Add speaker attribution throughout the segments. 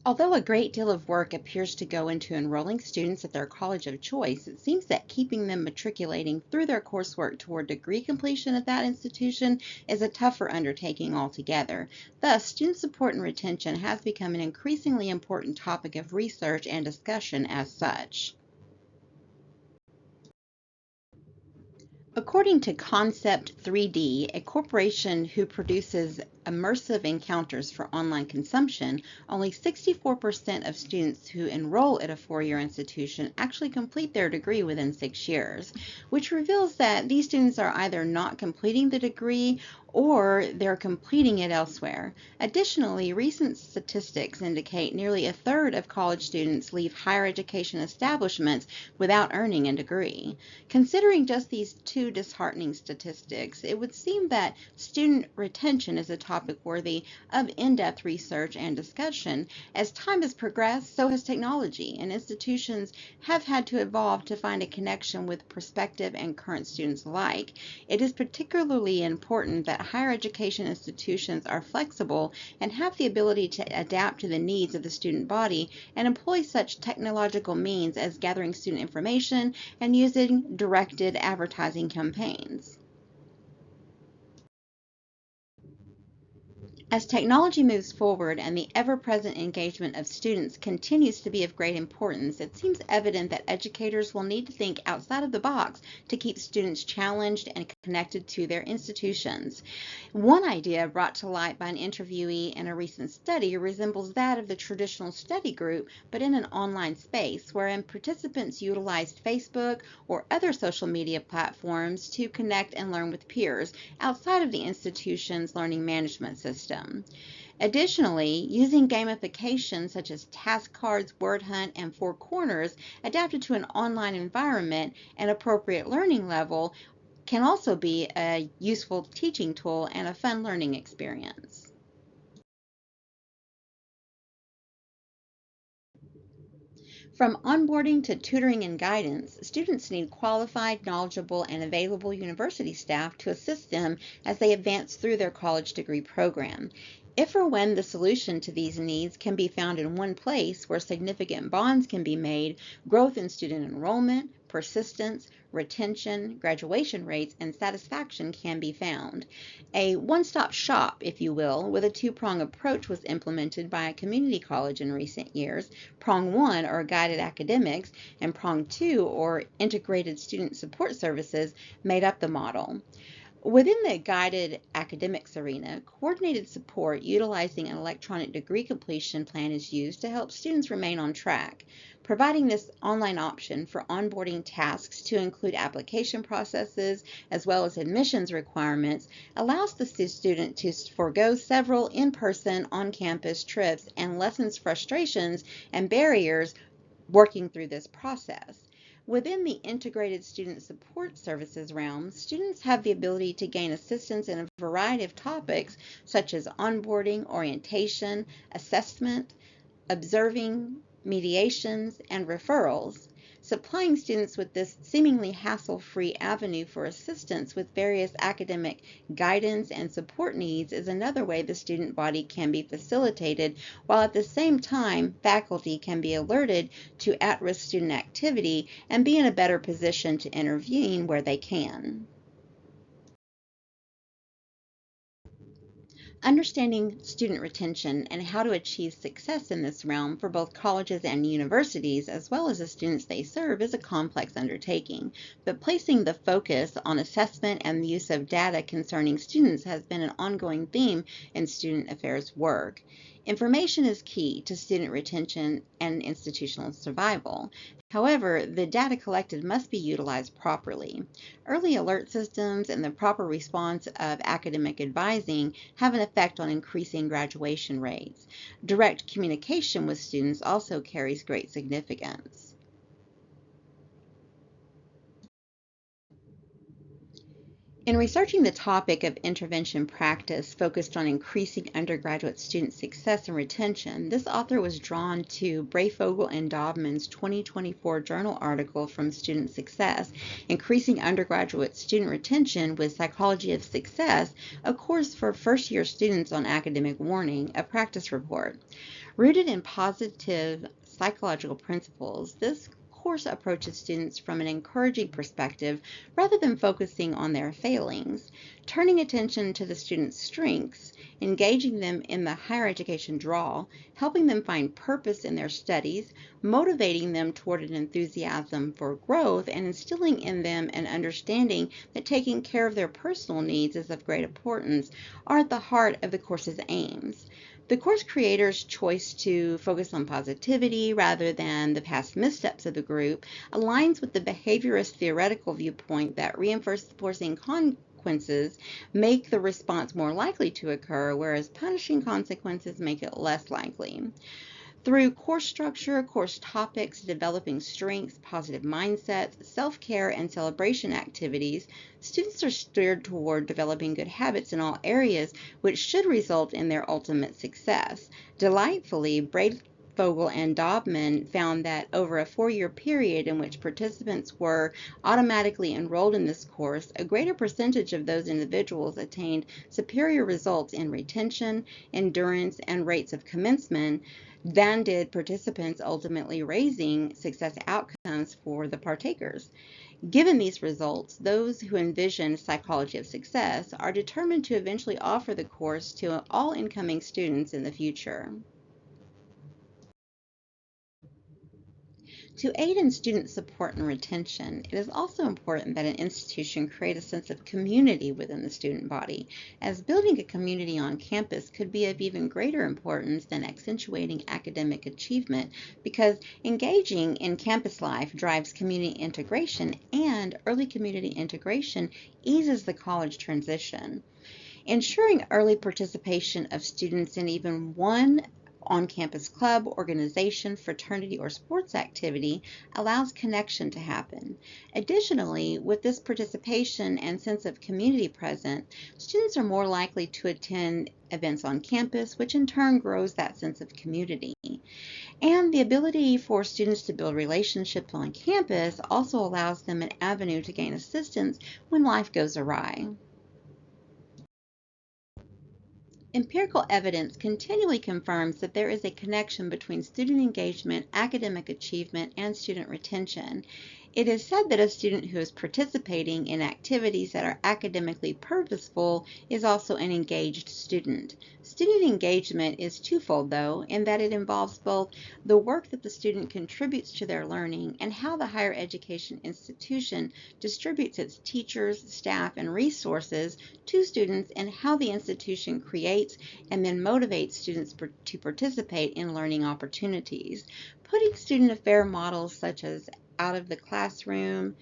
Speaker 1: Although a great deal of work appears to go into enrolling students at their college of choice, it seems that keeping them matriculating through their coursework toward degree completion at that institution is a tougher undertaking altogether. Thus, student support and retention has become an increasingly important topic of research and discussion as such. According to Concept 3D, a corporation who produces immersive encounters for online consumption, only 64% of students who enroll at a four-year institution actually complete their degree within 6 years, which reveals that these students are either not completing the degree or they're completing it elsewhere. Additionally, recent statistics indicate nearly a third of college students leave higher education establishments without earning a degree. Considering just these two disheartening statistics, it would seem that student retention is a topic worthy of in-depth research and discussion. As time has progressed, so has technology, and institutions have had to evolve to find a connection with prospective and current students alike. It is particularly important that higher education institutions are flexible and have the ability to adapt to the needs of the student body and employ such technological means as gathering student information and using directed advertising campaigns. As technology moves forward and the ever-present engagement of students continues to be of great importance, it seems evident that educators will need to think outside of the box to keep students challenged and connected to their institutions. One idea brought to light by an interviewee in a recent study resembles that of the traditional study group, but in an online space, wherein participants utilized Facebook or other social media platforms to connect and learn with peers outside of the institution's learning management system. Additionally, using gamification such as task cards, word hunt, and four corners adapted to an online environment and appropriate learning level can also be a useful teaching tool and a fun learning experience. From onboarding to tutoring and guidance, students need qualified, knowledgeable, and available university staff to assist them as they advance through their college degree program. If or when the solution to these needs can be found in one place where significant bonds can be made, growth in student enrollment, persistence, retention, graduation rates, and satisfaction can be found. A one-stop shop, if you will, with a two-prong approach was implemented by a community college in recent years. Prong 1, or guided academics, and Prong 2, or integrated student support services, made up the model. Within the guided academics arena, coordinated support utilizing an electronic degree completion plan is used to help students remain on track. Providing this online option for onboarding tasks to include application processes as well as admissions requirements allows the student to forego several in-person, on-campus trips and lessens frustrations and barriers working through this process. Within the integrated student support services realm, students have the ability to gain assistance in a variety of topics such as onboarding, orientation, assessment, observing, mediations, and referrals. Supplying students with this seemingly hassle-free avenue for assistance with various academic guidance and support needs is another way the student body can be facilitated, while at the same time faculty can be alerted to at-risk student activity and be in a better position to intervene where they can. Understanding student retention and how to achieve success in this realm for both colleges and universities, as well as the students they serve, is a complex undertaking. But placing the focus on assessment and the use of data concerning students has been an ongoing theme in student affairs work. Information is key to student retention and institutional survival. However, the data collected must be utilized properly. Early alert systems and the proper response of academic advising have an effect on increasing graduation rates. Direct communication with students also carries great significance. In researching the topic of intervention practice focused on increasing undergraduate student success and retention, this author was drawn to Breyfogle and Dobman's 2024 journal article from Student Success, Increasing Undergraduate Student Retention with Psychology of Success, a course for first-year students on academic warning, a practice report. Rooted in positive psychological principles, this course approaches students from an encouraging perspective rather than focusing on their failings, turning attention to the students' strengths, engaging them in the higher education draw, helping them find purpose in their studies, motivating them toward an enthusiasm for growth, and instilling in them an understanding that taking care of their personal needs is of great importance, are at the heart of the course's aims. The course creator's choice to focus on positivity rather than the past missteps of the group aligns with the behaviorist theoretical viewpoint that reinforcing consequences make the response more likely to occur, whereas punishing consequences make it less likely. Through course structure, course topics, developing strengths, positive mindsets, self-care, and celebration activities, students are steered toward developing good habits in all areas, which should result in their ultimate success. Delightfully, Breyfogle and Dobman found that over a 4-year period in which participants were automatically enrolled in this course, a greater percentage of those individuals attained superior results in retention, endurance, and rates of commencement than did participants, ultimately raising success outcomes for the partakers. Given these results, those who envision psychology of success are determined to eventually offer the course to all incoming students in the future. To aid in student support and retention, it is also important that an institution create a sense of community within the student body, as building a community on campus could be of even greater importance than accentuating academic achievement, because engaging in campus life drives community integration, and early community integration eases the college transition. Ensuring early participation of students in even one on-campus club, organization, fraternity, or sports activity allows connection to happen. Additionally, with this participation and sense of community present, students are more likely to attend events on campus, which in turn grows that sense of community. And the ability for students to build relationships on campus also allows them an avenue to gain assistance when life goes awry. Empirical evidence continually confirms that there is a connection between student engagement, academic achievement, and student retention. It is said that a student who is participating in activities that are academically purposeful is also an engaged student. Student engagement is twofold, though, in that it involves both the work that the student contributes to their learning and how the higher education institution distributes its teachers, staff, and resources to students, and how the institution creates and then motivates students to participate in learning opportunities. Putting student affair models such as out of the classroom,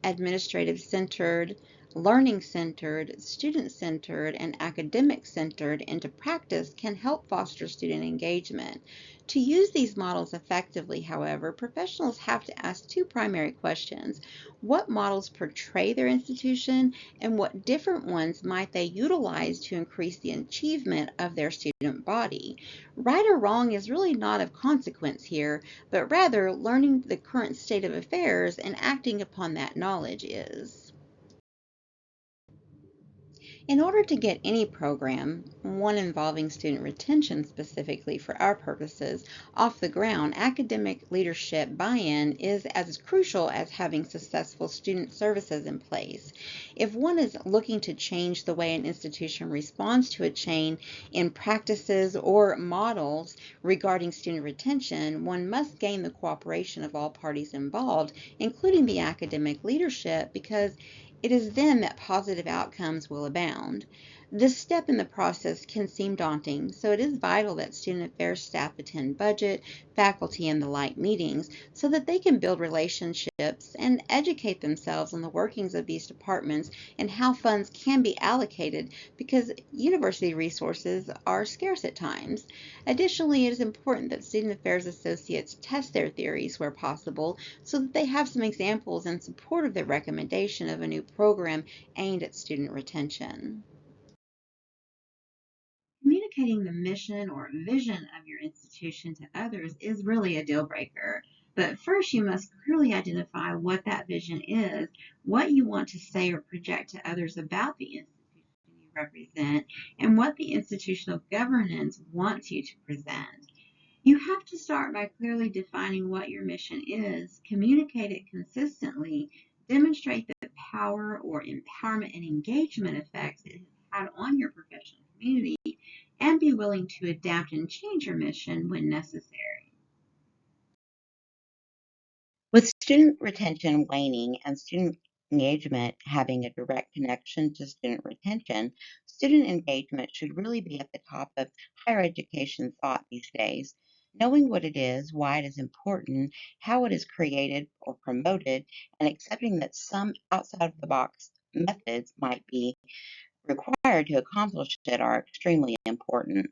Speaker 1: administrative centered, learning centered, student centered, and academic centered into practice can help foster student engagement. To use these models effectively, however, professionals have to ask two primary questions. What models portray their institution, and what different ones might they utilize to increase the achievement of their student body? Right or wrong is really not of consequence here, but rather learning the current state of affairs and acting upon that knowledge is. In order to get any program, one involving student retention specifically for our purposes, off the ground, academic leadership buy-in is as crucial as having successful student services in place. If one is looking to change the way an institution responds to a change in practices or models regarding student retention, one must gain the cooperation of all parties involved, including the academic leadership, because it is then that positive outcomes will abound. This step in the process can seem daunting, so it is vital that student affairs staff attend budget, faculty, and the like meetings so that they can build relationships and educate themselves on the workings of these departments and how funds can be allocated because university resources are scarce at times. Additionally, it is important that student affairs associates test their theories where possible so that they have some examples in support of their recommendation of a new program aimed at student retention. Communicating the mission or vision of your institution to others is really a deal breaker. But first, you must clearly identify what that vision is, what you want to say or project to others about the institution you represent, and what the institutional governance wants you to present. You have to start by clearly defining what your mission is, communicate it consistently, demonstrate the power or empowerment and engagement effects it has had on your professional community, and be willing to adapt and change your mission when necessary. With student retention waning and student engagement having a direct connection to student retention, student engagement should really be at the top of higher education thought these days. Knowing what it is, why it is important, how it is created or promoted, and accepting that some outside of the box methods might be required to accomplish it are extremely important.